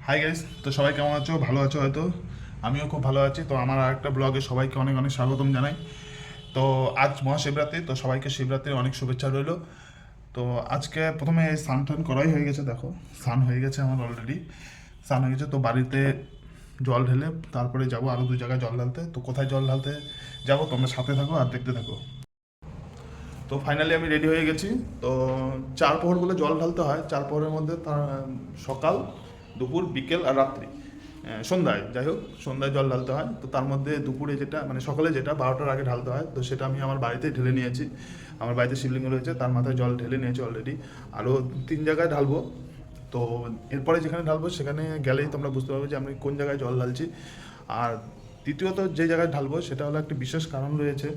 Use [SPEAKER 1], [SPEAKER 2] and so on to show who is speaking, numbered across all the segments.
[SPEAKER 1] Hi guys, তো সবাই কেমন আছো? ভালো আছো হয়তো। আমিও খুব ভালো আছি। তো আমার আরেকটা ব্লগে সবাইকে অনেক অনেক স্বাগতম জানাই। তো আজ মহাশিবরাত্রি, তো সবাইকে শিবরাত্রির অনেক শুভেচ্ছা রইলো। তো আজকে প্রথমে স্নান টান করাই হয়ে গেছে, দেখো স্নান হয়ে গেছে আমার অলরেডি। স্নান হয়ে গেছে, তো বাড়িতে জল ঢেলে তারপরে যাবো আরও 2 জায়গায় জল ঢালতে। তো কোথায় জল ঢালতে যাবো তোমরা সাথে থাকো আর দেখতে থাকো। তো ফাইনালি আমি রেডি হয়ে গেছি। তো 4 প্রহর বলে জল ঢালতে হয়। 4 প্রহরের মধ্যে সকাল, দুপুর, বিকেল আর রাত্রি, সন্ধ্যায়, যাই হোক সন্ধ্যায় জল ঢালতে হয়। তো তার মধ্যে দুপুরে যেটা মানে সকালে যেটা 12টার আগে ঢালতে হয়, তো সেটা আমি আমার বাড়িতেই ঢেলে নিয়েছি। আমার বাড়িতে শিবলিঙ্গ রয়েছে, তার মাথায় জল ঢেলে নিয়েছি অলরেডি। আরও 3 জায়গায় ঢালবো। তো এরপরে যেখানে ঢালবো সেখানে গেলেই তোমরা বুঝতে পারবে যে আমি কোন জায়গায় জল ঢালছি। আর দ্বিতীয়ত যে জায়গায় ঢালবো সেটা হলো একটা বিশেষ কারণ রয়েছে।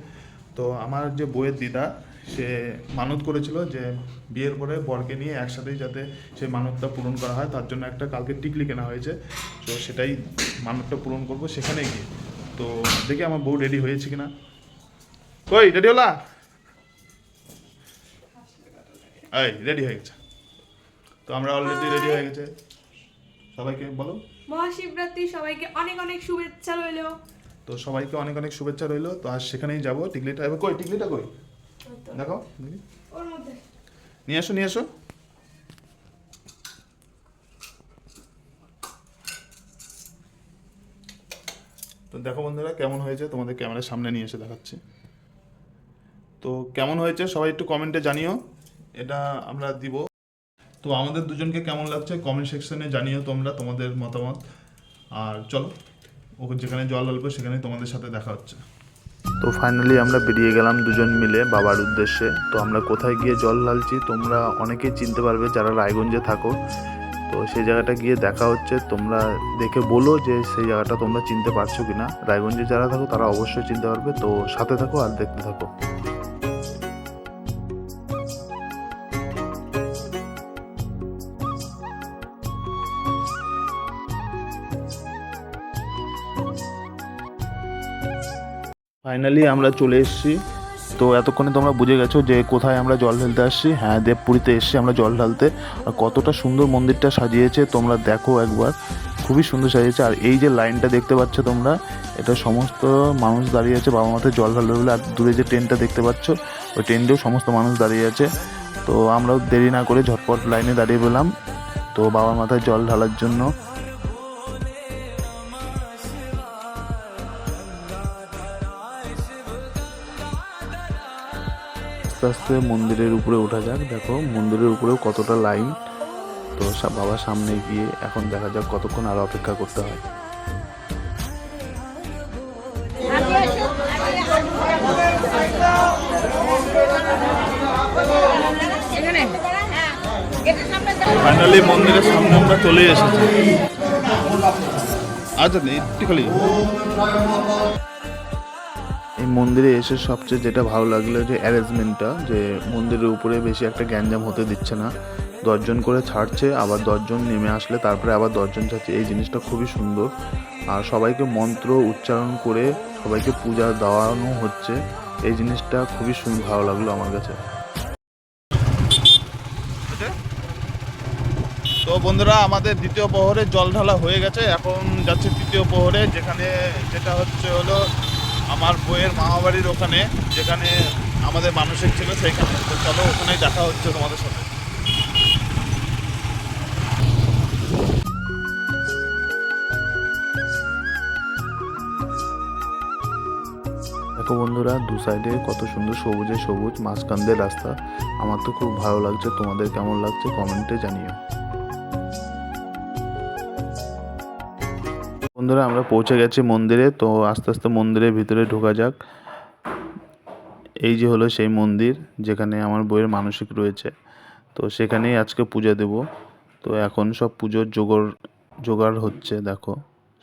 [SPEAKER 1] তো আমার যে বইয়ের দিদা, সে মানত করেছিল যে বিয়ের পরে বরকে নিয়ে একসাথেই যাতে সেই মানতটা পূরণ করা হয়, তার জন্য একটা কালকে টিকলি কেনা হয়েছে। তো সেটাই মানতটা পূরণ করবো সেখানে গিয়ে। তো দেখি আমার বউ রেডি হয়েছে কিনা। কই রেডি হলা? এই রেডি হয়ে গেছে। তো আমরা অলরেডি রেডি হয়ে গেছে। সবাইকে বলো
[SPEAKER 2] মহাশিবরাত্রি, সবাইকে অনেক অনেক শুভেচ্ছা রইল।
[SPEAKER 1] তো সবাইকে অনেক অনেক শুভেচ্ছা রইলো। তো আজ সেখানেই যাবো। টিকলিটা এবার কই, টিকলিটা কই দেখো,
[SPEAKER 2] ওর মধ্যে
[SPEAKER 1] নিয়ে এসো নিয়ে এসো। তো দেখো বন্ধুরা কেমন হয়েছে, তোমাদের ক্যামেরার সামনে নিয়ে এসে দেখাচ্ছি। তো কেমন হয়েছে সবাই একটু কমেন্টে জানিও, এটা আমরা দিব। তো আমাদের দুজনকে কেমন লাগছে কমেন্ট সেকশনে জানিও তোমরা তোমাদের মতামত। আর চলো, ওকে যেখানে জল ঢালবো সেখানে তোমাদের সাথে দেখা হচ্ছে।
[SPEAKER 3] তো ফাইনালি আমরা বেরিয়ে গেলাম দুজন মিলে বাবার উদ্দেশ্যে। তো আমরা কোথায় গিয়ে জল ঢালছি তোমরা অনেকেই চিনতে পারবে যারা রায়গঞ্জে থাকো। তো সেই জায়গাটা গিয়ে দেখা হচ্ছে, তোমরা দেখে বলো যে সেই জায়গাটা তোমরা চিনতে পারছো কিনা। রায়গঞ্জে যারা থাকো তারা অবশ্যই চিনতে পারবে। তো সাথে থাকো আর দেখতে থাকো। ফাইনালি আমরা চলে এসেছি। তো এতক্ষণে তোমরা বুঝে গেছো যে কোথায় আমরা জল ঢালতে আসছি। হ্যাঁ, দেবপুরীতে এসেছি আমরা জল ঢালতে। আর কতটা সুন্দর মন্দিরটা সাজিয়েছে তোমরা দেখো একবার, খুবই সুন্দর সাজিয়েছে। আর এই যে লাইনটা দেখতে পাচ্ছ তোমরা, এটা সমস্ত মানুষ দাঁড়িয়ে আছে বাবা মাথায় জল ঢালবে বলে। আর দূরে যে ট্রেনটা দেখতে পাচ্ছ, ওই ট্রেনটাও সমস্ত মানুষ দাঁড়িয়ে আছে। তো আমরাও দেরি না করে ঝটপট লাইনে দাঁড়িয়ে পেলাম তো বাবার মাথায় জল ঢালার জন্য। আস্তে আস্তে মন্দিরের উপরে ওঠা যাক। দেখো মন্দিরের উপরেও কতটা লাইন। তো বাবার সামনে গিয়ে এখন দেখা যাক কতক্ষণ আরো অপেক্ষা করতে হয়।
[SPEAKER 1] ফাইনালি মন্দিরের সামনে আমরা চলে এসেছি। আচ্ছা একটু খালি
[SPEAKER 3] এই মন্দিরে এসে সবচেয়ে যেটা ভালো লাগলো যে অ্যারেঞ্জমেন্টটা, যে মন্দিরের উপরে বেশি একটা গ্যাঞ্জাম হতে দিচ্ছে না। 10 জন করে ছাড়ছে, আবার 10 জন নেমে আসলে তারপরে আবার 10 জন ছাড়ছে। এই জিনিসটা খুবই সুন্দর। আর সবাইকে মন্ত্র উচ্চারণ করে সবাইকে পূজা দেওয়ানো হচ্ছে। এই জিনিসটা খুবই ভালো লাগলো আমার কাছে।
[SPEAKER 1] তো বন্ধুরা আমাদের দ্বিতীয় প্রহরে জল ঢালা হয়ে গেছে। এখন যাচ্ছে তৃতীয় প্রহরে, যেখানে যেটা হলো আমার বইয়ের মামাবাড়ির ওখানে, যেখানে আমাদের মানসিক ছিল সেইখানে। তো চলো ওখানেই দেখা হচ্ছে তোমাদের সাথে।
[SPEAKER 3] দেখো বন্ধুরা, দু সাইডে কত সুন্দর সবুজে সবুজ, মাঝখান দিয়ে রাস্তা। আমার তো খুব ভালো লাগছে। তোমাদের কেমন লাগছে কমেন্টে জানিও। বন্ধুরা আমরা পৌঁছে গেছি মন্দিরে। তো আস্তে আস্তে মন্দিরের ভিতরে ঢোকা যাক। এই যে হলো সেই মন্দির যেখানে আমার বইয়ের মানসিক রয়েছে। তো সেখানেই আজকে পূজা দেব। তো এখন সব পুজোর জোগাড় হচ্ছে। দেখো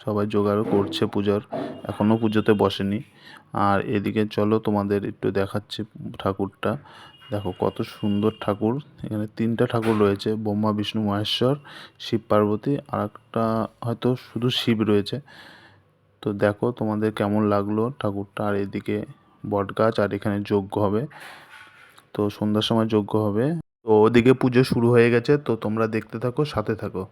[SPEAKER 3] সবাই জোগাড় করছে পুজোর, এখনও পুজোতে বসেনি। আর এদিকে চলো তোমাদের একটু দেখাচ্ছি ঠাকুরটা। দেখো কত সুন্দর ঠাকুর। এখানে 3টা ঠাকুর রয়েছে, ব্রহ্মা বিষ্ণু মহেশ্বর, শিব পার্বতী, আর একটা হয়তো শুধু শিব রয়েছে। তো দেখো তোমাদের কেমন লাগলো ঠাকুরটা। আর এদিকে বট গাছ, আর এখানে যজ্ঞ হবে। তো সন্ধ্যার সময় যজ্ঞ হবে। তো ওদিকে পুজো শুরু হয়ে গেছে। তো তোমরা দেখতে থাকো, সাথে থাকো।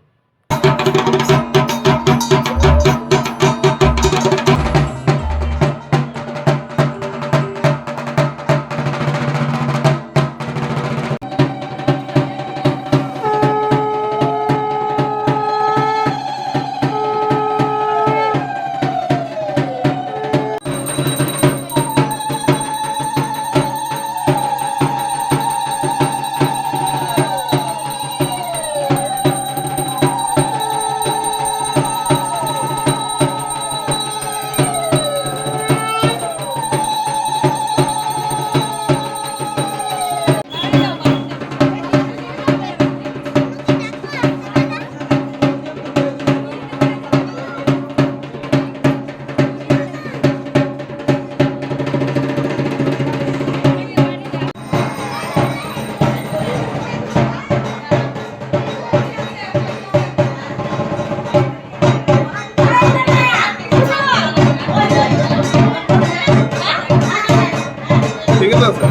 [SPEAKER 1] ঠিক আছে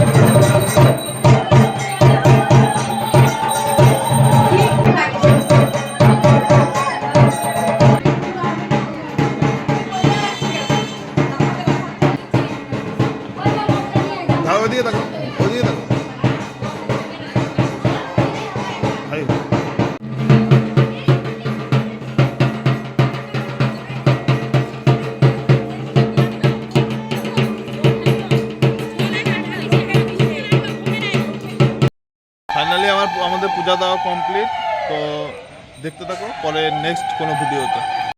[SPEAKER 1] ওদিকে দেখো ওদিকে দেখো ভাই ফাইনালি আমাদের পূজা দেওয়া কমপ্লিট। তো দেখতে থাকো পরে নেক্সট কোনো ভিডিওতে।